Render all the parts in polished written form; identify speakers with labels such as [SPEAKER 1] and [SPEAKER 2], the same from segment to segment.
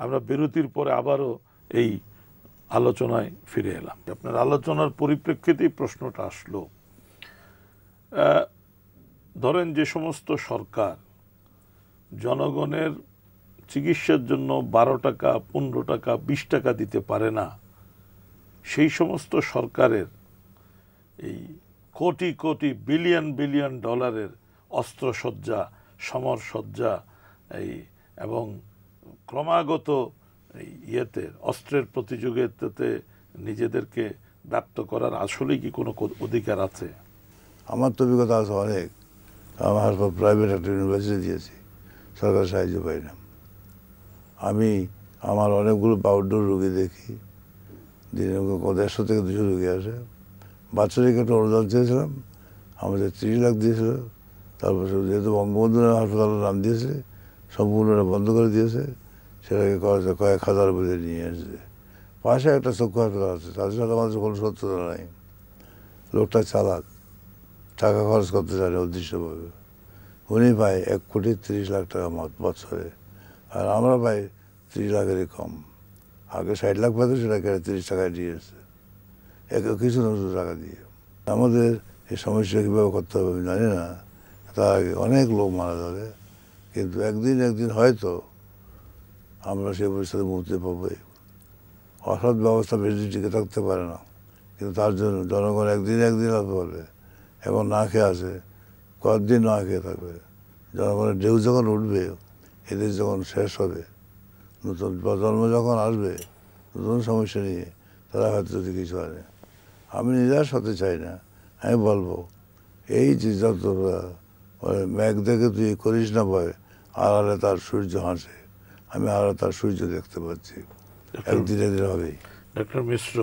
[SPEAKER 1] আমরা বিরতির পরে আবারও এই আলোচনায় ফিরে এলাম। আপনার আলোচনার পরিপ্রেক্ষিতেই প্রশ্নটা আসলো, ধরেন যে সমস্ত সরকার জনগণের চিকিৎসার জন্য 12 টাকা, 15 টাকা, 20 টাকা দিতে পারে না, সেই সমস্ত সরকারের এই কোটি কোটি বিলিয়ন বিলিয়ন ডলারের অস্ত্রসজ্জা, সমরসজ্জা এবং ক্রমাগত ইয়েতে অস্ত্রের প্রতিযোগিতাতে নিজেদেরকে ব্যক্ত করার আসলেই কি কোনো অধিকার আছে?
[SPEAKER 2] আমার তো অভিজ্ঞতা আছে অনেক। আমার প্রাইভেট একটা ইউনিভার্সিটি দিয়েছি, সরকার সাহায্য পাই না। আমি আমার অনেকগুলো আউটডোর রোগী দেখি, দিনে 150 থেকে 200 রোগী আসে। বাৎসরিক একটা অনুদান চেয়েছিলাম, আমাদের 30 লাখ দিয়েছিল। তারপর যেহেতু বঙ্গবন্ধু হাসপাতালের নাম দিয়েছে, সম্পূর্ণ বন্ধ করে দিয়েছে, সেটাকে কয়েক হাজার বলে নিয়ে এসেছে। পাশে একটা চক্ষু হাসপাতাল আছে, তাদের সাথে আমাদের কোনো শত্রুতা নাই। লোকটা চালাক, টাকা খরচ করতে চায় না উদ্দেশ্যভাবে। উনি পায় 1,30,00,000 টাকা বছরে, আর আমরা পাই 30 লাখেরই কম। আগে 60 লাখ পেত, সেটাকে 30 টাকায় দিয়েছে, কিছু না টাকা দিয়ে। আমাদের এই সমস্যা কীভাবে করতে হবে আমি জানি না। তার আগে অনেক লোক মারা যাবে, কিন্তু একদিন হয়তো আমরা সেই পরিস্থিতি মুক্তি পাবোই। অসৎ ব্যবস্থা বেশি টিকে থাকতে পারে না, কিন্তু তার জন্য জনগণ একদিন বলে এখন না খেয়ে আছে, কয়েকদিন না খেয়ে থাকবে। জনগণের ঢেউ যখন উঠবে, এদের যখন শেষ হবে, নতুন প্রজন্ম যখন আসবে নতুন সমস্যা নিয়ে, তারা হয়তো যদি কিছু আনে। আমি নিরাশ হতে চাই না। আমি বলবো, এই যে যত মেঘ দেখে তুই করিস না ভয়, আড়ালে তার সূর্য হাসে। আমি আড়ালে তার সূর্য দেখতে পাচ্ছি, একদিন হবেই।
[SPEAKER 1] ডক্টর মিশ্র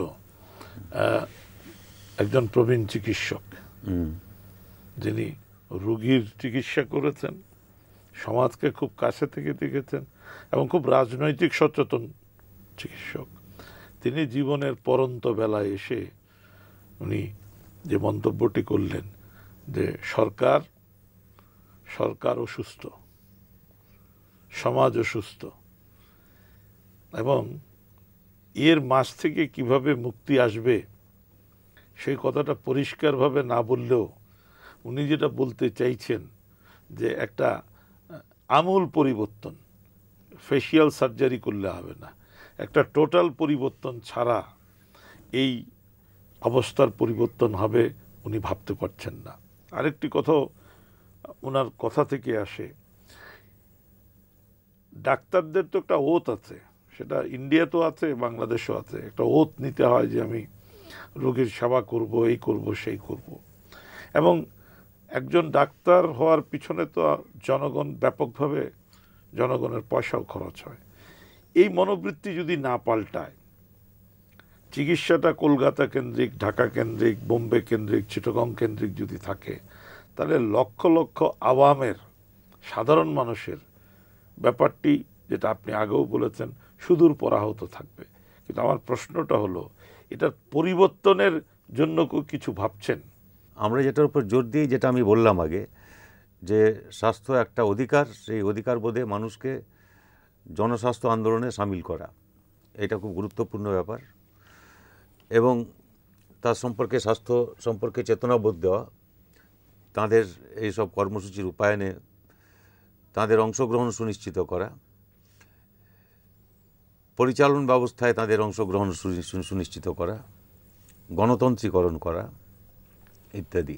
[SPEAKER 1] একজন প্রবীণ চিকিৎসক, যিনি রোগীর চিকিৎসা করেছেন, সমাজকে খুব কাছে থেকে দেখেছেন এবং খুব রাজনৈতিক সচেতন চিকিৎসক। তিনি জীবনের পরন্ত বেলায় এসে উনি যে মন্তব্যটি করলেন যে সরকার অসুস্থ, সমাজ অসুস্থ, এবং এর মাঝ থেকে কিভাবে মুক্তি আসবে সেই কথাটা পরিষ্কারভাবে না বললেও উনি যেটা বলতে চাইছেন যে একটা আমূল পরিবর্তন, ফেসিয়াল সার্জারি করলে হবে না, একটা টোটাল পরিবর্তন ছাড়া এই অবস্থার পরিবর্তন হবে উনি ভাবতে পারছেন না। আরেকটি কথা ওনার কথা থেকে আসে, ডাক্তারদের তো একটা ওথ আছে, সেটা ইন্ডিয়াতেও আছে, বাংলাদেশেও আছে। একটা ওথ নিতে হয় যে আমি রোগীর সেবা করব, এই করব, সেই করব। এবং একজন ডাক্তার হওয়ার পিছনে তো জনগণ ব্যাপকভাবে জনগণের পয়সাও খরচ হয়। এই মনোবৃত্তি যদি না পাল্টায়, চিকিৎসাটা কলকাতা কেন্দ্রিক, ঢাকা কেন্দ্রিক, বোম্বে কেন্দ্রিক, চিটাগং কেন্দ্রিক যদি থাকে, তাহলে লক্ষ লক্ষ আওয়ামের, সাধারণ মানুষের ব্যাপারটি, যেটা আপনি আগেও বলেছেন, সুদূর পরাহত থাকবে। কিন্তু আমার প্রশ্নটা হলো, এটার পরিবর্তনের জন্য কিছু ভাবছেন?
[SPEAKER 3] আমরা যেটার উপর জোর দিই, যেটা আমি বললাম আগে, যে স্বাস্থ্য একটা অধিকার, সেই অধিকার বোধে মানুষকে জনস্বাস্থ্য আন্দোলনে সামিল করা, এটা খুব গুরুত্বপূর্ণ ব্যাপার। এবং তার সম্পর্কে, স্বাস্থ্য সম্পর্কে চেতনাবোধ দেওয়া, তাদের এইসব কর্মসূচির রূপায়নে তাদের অংশগ্রহণ সুনিশ্চিত করা, পরিচালন ব্যবস্থায় তাদের অংশগ্রহণ সুনিশ্চিত করা, গণতন্ত্রীকরণ করা ইত্যাদি।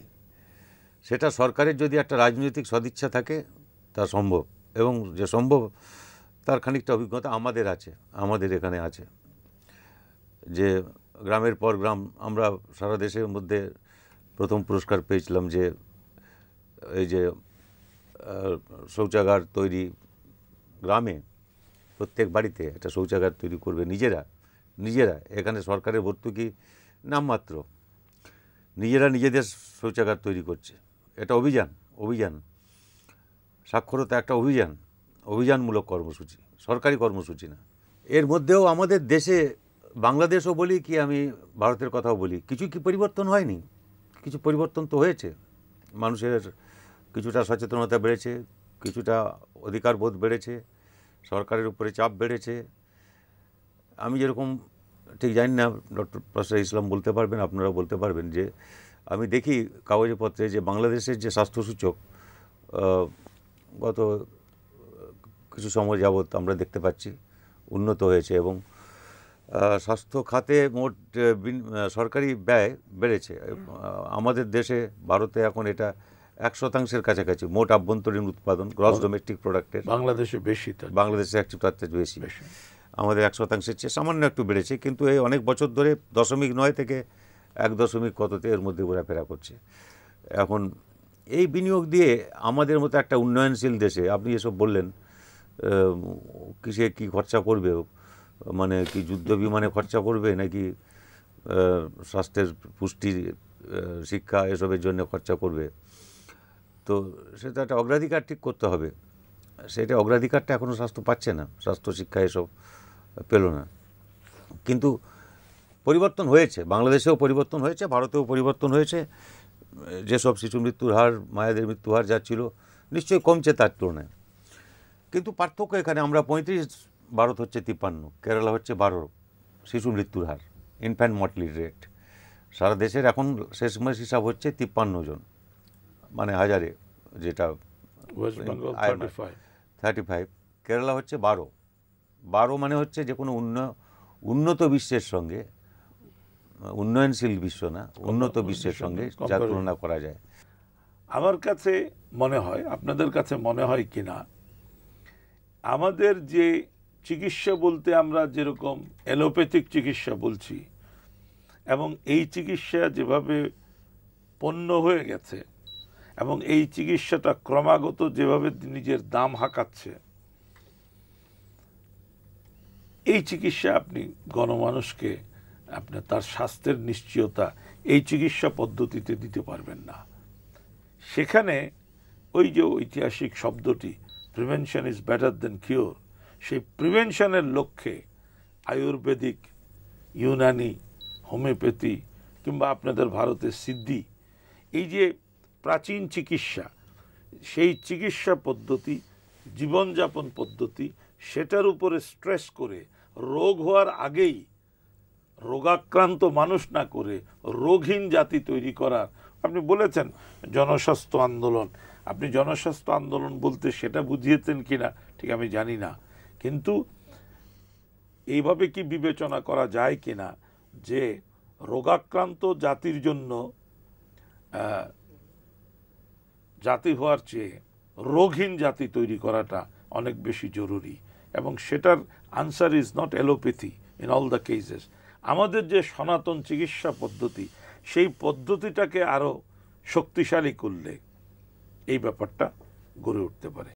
[SPEAKER 3] সেটা সরকারের যদি একটা রাজনৈতিক সদিচ্ছা থাকে তা সম্ভব, এবং যে সম্ভব তার খানিকটা অভিজ্ঞতা আমাদের আছে, আমাদের এখানে আছে। যে গ্রামের পর গ্রাম, আমরা সারা দেশের মধ্যে প্রথম পুরস্কার পেয়েছিলাম যে এই যে শৌচাগার তৈরি, গ্রামে প্রত্যেক বাড়িতে একটা শৌচাগার তৈরি করবে নিজেরা। এখানে সরকারের ভর্তুকি নামমাত্র, নিজেদের শৌচাগার তৈরি করছে। এটা অভিযান, সাক্ষরতা একটা অভিযানমূলক কর্মসূচি, সরকারি কর্মসূচি না। এর মধ্যেও আমাদের দেশে, বাংলাদেশও বলি কি আমি ভারতের কথাও বলি, কিছু কি পরিবর্তন হয়নি? কিছু পরিবর্তন তো হয়েছে। মানুষের কিছুটা সচেতনতা বেড়েছে, কিছুটা অধিকারবোধ বেড়েছে, সরকারের উপরে চাপ বেড়েছে, আমি যেরকম ঠিক জানি না, ডক্টর প্রফেসর ইসলাম বলতে পারবেন, আপনারা বলতে পারবেন, যে আমি দেখি কাগজপত্রে যে বাংলাদেশের যে স্বাস্থ্যসূচক গত কিছু সময় যাবৎ আমরা দেখতে পাচ্ছি উন্নত হয়েছে, এবং স্বাস্থ্য খাতে মোট সরকারি ব্যয় বেড়েছে। আমাদের দেশে, ভারতে এখন এটা 1% কাছাকাছি মোট আভ্যন্তরীণ উৎপাদন, গ্রস ডোমেস্টিক প্রোডাক্টের।
[SPEAKER 1] বাংলাদেশে বেশি,
[SPEAKER 3] বাংলাদেশে একটু তার চেয়ে বেশি, আমাদের 1%-এর চেয়ে সামান্য একটু বেড়েছে, কিন্তু এই অনেক বছর ধরে 0.9 থেকে 1 কততে এর মধ্যে ঘোরাফেরা করছে। এখন এই বিনিয়োগ দিয়ে আমাদের মতো একটা উন্নয়নশীল দেশে, আপনি এসব বললেন, কিসে কি খরচা করবে, মানে কি যুদ্ধ বিমানে খরচা করবে নাকি স্বাস্থ্যের পুষ্টি, শিক্ষা এসবের জন্য খরচা করবে, তো সেটা একটা অগ্রাধিকার ঠিক করতে হবে। সেটা অগ্রাধিকারটা এখনও স্বাস্থ্য পাচ্ছে না, স্বাস্থ্য শিক্ষা এসব পেল না। কিন্তু পরিবর্তন হয়েছে, বাংলাদেশেও পরিবর্তন হয়েছে, ভারতেও পরিবর্তন হয়েছে। যেসব শিশু মৃত্যুর হার, মায়েদের মৃত্যু হার যা ছিল নিশ্চয়ই কমছে তার তুলনায়, কিন্তু পার্থক্য এখানে আমরা 35, ভারত হচ্ছে 53, কেরালা হচ্ছে 12 শিশু মৃত্যুর হার, ইনফ্যান্ট মর্টালিটি রেট। সারা দেশের এখন শেষমেশ হিসাব হচ্ছে 53 জন, মানে হাজারে, যেটা 35। কেরালা হচ্ছে 12 মানে হচ্ছে যে কোনো উন্নত বিশ্বের সঙ্গে, উন্নয়নশীল বিশ্ব না, উন্নত বিশ্বের সঙ্গে যা তুলনা করা যায়।
[SPEAKER 1] আমার কাছে মনে হয়, আপনাদের কাছে মনে হয় কিনা, আমাদের যে চিকিৎসা বলতে আমরা যেরকম অ্যালোপ্যাথিক চিকিৎসা বলছি, এবং এই চিকিৎসা যেভাবে পণ্য হয়ে গেছে, এবং এই চিকিৎসাটা ক্রমাগত যেভাবে নিজের দাম হাঁকাচ্ছে, এই চিকিৎসা আপনি গণমানুষকে আপনার তার স্বাস্থ্যের নিশ্চয়তা এই চিকিৎসা পদ্ধতিতে দিতে পারবেন না। সেখানে ওই যে ঐতিহাসিক শব্দটি prevention is better then cure, সেই প্রিভেনশনের লক্ষ্যে আয়ুর্বেদিক, ইউনানি, হোমিওপ্যাথি কিংবা আপনাদের ভারতের সিদ্ধি, এই যে প্রাচীন চিকিৎসা, সেই চিকিৎসা পদ্ধতি, জীবনযাপন পদ্ধতি, সেটার উপরে স্ট্রেস করে রোগ হওয়ার আগেই রোগাক্রান্ত মানুষ না করে রোগহীন জাতি তৈরি করার, আপনি বলেছেন জনস্বাস্থ্য আন্দোলন, আপনি জনস্বাস্থ্য আন্দোলন বলতে সেটা বুঝিয়েছেন কিনা ঠিক আমি জানি না, কিন্তু এইভাবে কি বিবেচনা করা যায় কিনা যে রোগাক্রান্ত জাতির জন্য জাতি হওয়ার চেয়ে রোগহীন জাতি তৈরি করাটা অনেক বেশি জরুরি, এবং সেটার answer is not allopathy in all the cases. আমাদের যে সনাতন চিকিৎসা পদ্ধতি, সেই পদ্ধতিটাকে আরও শক্তিশালী করলে এই ব্যাপারটা গড়ে উঠতে পারে।